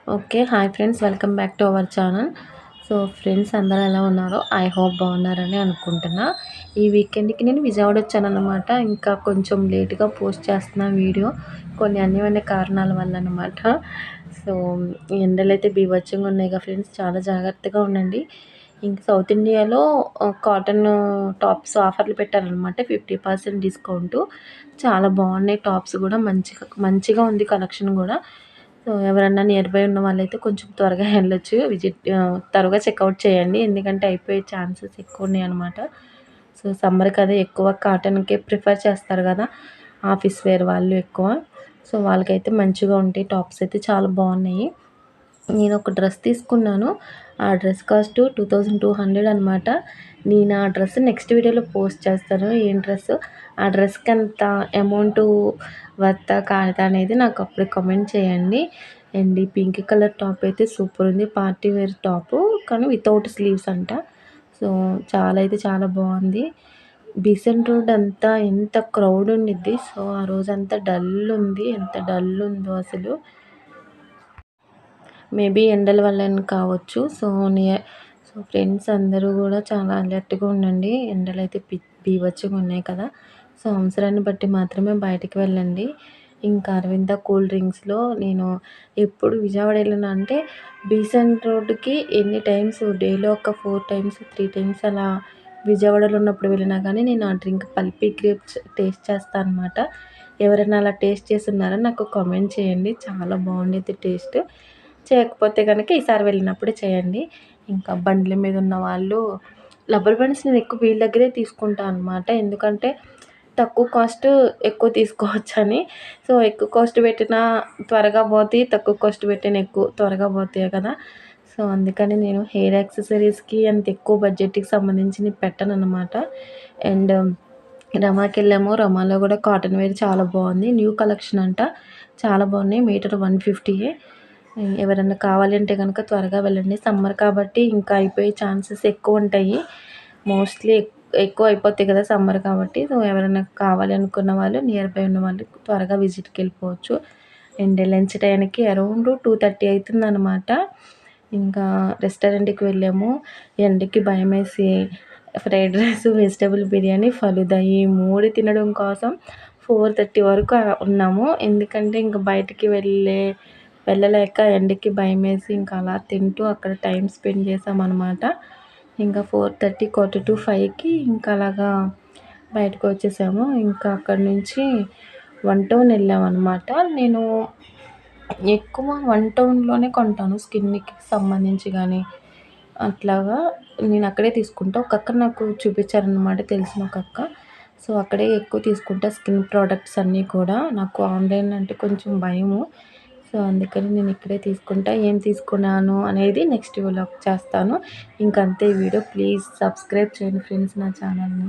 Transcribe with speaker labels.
Speaker 1: Okay. Hi friends. Welcome back to our channel. So friends అందరూ ఎలా ఉన్నారో I hope బాగున్నారని అనుకుంటున్నా. ఈ వీకెండ్‌కి నేను విజయవాడ వచ్చాననమాట. ఇంకా కొంచెం లేట్‌గా పోస్ట్ చేస్తున్నా వీడియో. కొన్ని అన్యమైన కారణాల వల్ల అనమాట. సో ఎండలైతే బీభత్సంగా ఉన్నాయిగా ఫ్రెండ్స్. చాలా జాగ్రత్తగా ఉండండి. ఇంక సౌత్ ఇండియాలో కాటన్ టాప్స్ ఆఫర్లు పెట్టారనమాట. 50% డిస్కౌంటు. చాలా బాగున్నాయి టాప్స్ గూడా మంచిగా మంచిగా ఉంది కలెక్షన్ గూడా. సో ఎవరన్నా నియర్ బై ఉన్న వాళ్ళైతే కొంచెం త్వరగా వెళ్ళొచ్చు. త్వరగా చెక్అవుట్ చేయండి. ఎందుకంటే అయిపోయే ఛాన్సెస్ ఎక్కువున్నాయనమాట. సో సమ్మర్ కదా ఎక్కువ కాటన్‌కే ప్రిఫర్ చేస్తారు గదా! ఆఫీస్ వేర్ వాళ్ళు ఎక్కువ. సో వాళ్ళకైతే మంచిగా ఉంటాయి. టాప్స్ అయితే చాలా బాగున్నాయి. నేనొక డ్రెస్ తీసుకున్నాను. ఆ డ్రెస్ కాస్ట్ 2200 అనమాట. నేను ఆ డ్రెస్ నెక్స్ట్ వీడియోలో పోస్ట్ చేస్తాను. ఏం డ్రెస్సో, ఆ డ్రెస్‌కి ఎంత అమౌంటు వర్తా కాదా అనేది నాకు అప్పుడు కామెంట్ చేయండి. అండ్ ఈ పింక్ కలర్ టాప్ అయితే సూపర్ ఉంది. పార్టీ వేర్ టాపు కానీ వితౌట్ స్లీవ్స్ అంట. సో చాలా అయితే చాలా బాగుంది. బీసెంట్ రోడ్ అంతా ఎంత క్రౌడ్ ఉండిద్ది. సో ఆ రోజంతా డల్ ఉంది. ఎంత డల్ ఉందో అసలు. మేబీ ఎండల వల్లనే కావచ్చు. సో ఫ్రెండ్స్ అందరూ గూడా చాలా అలర్ట్‌గా ఉండండి. ఎండలైతే బీభత్సంగా ఉన్నాయి కదా! సో అవసరాన్ని బట్టి మాత్రమే బయటికి వెళ్ళండి. ఇంకా అరవింద కూల్ డ్రింక్స్‌లో నేను ఎప్పుడు విజయవాడ వెళ్ళినా అంటే బీసెంట్ రోడ్‌కి ఎన్ని టైమ్స్ డేలో ఒక 4 టైమ్స్, 3 టైమ్స్ అలా విజయవాడలో ఉన్నప్పుడు వెళ్ళినా కానీ నేను ఆ డ్రింక్ పల్పీ గ్రేప్స్ టేస్ట్ చేస్తా అనమాట. ఎవరైనా అలా టేస్ట్ చేసున్నారా నాకు కామెంట్ చేయండి. చాలా బాగుండిద్ది టేస్ట్. చేయకపోతే గనక ఈసారి వెళ్ళినప్పుడు చేయండి. ఇంకా బండ్ల మీద ఉన్నవాళ్ళు రబ్బర్ బ్యాండ్స్ నేను ఎక్కువ వీళ్ళ దగ్గరే తీసుకుంటా అనమాట. ఎందుకంటే తక్కువ కాస్ట్ ఎక్కువ తీసుకోవచ్చని. సో ఎక్కువ కాస్ట్ పెట్టినా త్వరగా పోతాయి. తక్కువ కాస్ట్ పెట్టిన ఎక్కువ త్వరగా పోతాయి కదా! సో అందుకని నేను హెయిర్ యాక్సెసరీస్‌కి అంత ఎక్కువ బడ్జెట్‌కి సంబంధించినవి పెట్టననమాట. అండ్ రమాకెళ్ళాము. రమాలో కూడా కాటన్ వేర్ చాలా బాగుంది. న్యూ కలెక్షన్ అంట. చాలా బాగున్నాయి. మీటర్ 150 ఎవరన్నా కావాలి అంటే గనక త్వరగా వెళ్ళండి. సమ్మర్ కాబట్టి ఇంకా అయిపోయే ఛాన్సెస్ ఎక్కువుంటాయి. మోస్ట్‌లీ ఎక్కువ అయిపోతాయి కదా! సమ్మర్ కాబట్టి. సో ఎవరైనా కావాలి అనుకున్న వాళ్ళు నియర్ బై ఉన్న వాళ్ళు త్వరగా విజిట్‌కెళ్ళిపోవచ్చు. అండ్ లంచ్ టైంకి అరౌండ్ 2:30 అయితుందనమాట. ఇంకా రెస్టారెంట్‌కి వెళ్ళాము. ఎండకి భయమేసి fried rice, vegetable biryani, falooda ఈ 3 తినడం కోసం 4:30 వరకు ఉన్నాము. ఎందుకంటే ఇంక బయటికి వెళ్ళలేక ఎండకి భయమేసి ఇంకా అలా తింటూ అక్కడ టైం స్పెండ్ చేశామనమాట. ఇంకా 4:30 4:45కి ఇంకా అలాగా బయటకొచ్చేసాము. ఇంకా అక్కడి నుంచి వన్ టౌన్ వెళ్ళామనమాట. నేను ఎక్కువ వన్ టౌన్‌లోనే కొంటాను. స్కిన్‌కి సంబంధించి గానీ, అట్లాగా నేను అక్కడే తీసుకుంటా. ఒక అక్క నాకు చూపించారనమాట తెలిసిన ఒక అక్క. సో అక్కడే ఎక్కువ తీసుకుంటా స్కిన్ ప్రొడక్ట్స్ అన్నీ కూడా. నాకు ఆన్‌లైన్ అంటే కొంచెం భయము. సో అందుకని నేను ఇక్కడే తీసుకుంటా. ఏం తీసుకున్నాను అనేది నెక్స్ట్ వ్లాగ్ చేస్తాను. ఇంకంతే ఈ వీడియో. ప్లీజ్ సబ్స్క్రైబ్ చేయండి ఫ్రెండ్స్ నా ఛానల్‌ని.